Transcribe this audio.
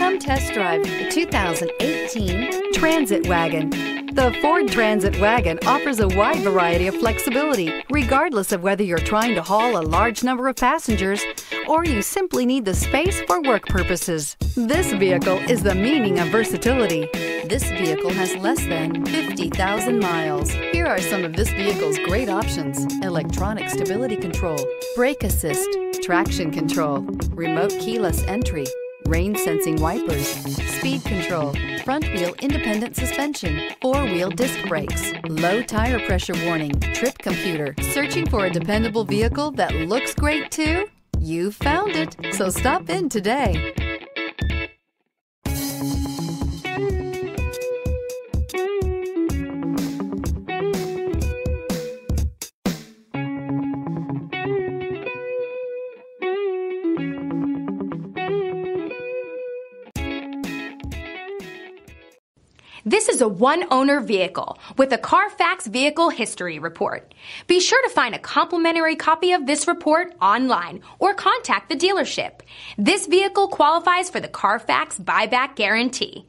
Come test drive the 2018 Transit Wagon. The Ford Transit Wagon offers a wide variety of flexibility, regardless of whether you're trying to haul a large number of passengers or you simply need the space for work purposes. This vehicle is the meaning of versatility. This vehicle has less than 50,000 miles. Here are some of this vehicle's great options: electronic stability control, brake assist, traction control, remote keyless entry, rain sensing wipers, speed control, front wheel independent suspension, four-wheel disc brakes, low tire pressure warning, trip computer. Searching for a dependable vehicle that looks great too? You found it, so stop in today. This is a one-owner vehicle with a CARFAX Vehicle History Report. Be sure to find a complimentary copy of this report online or contact the dealership. This vehicle qualifies for the CARFAX Buyback Guarantee.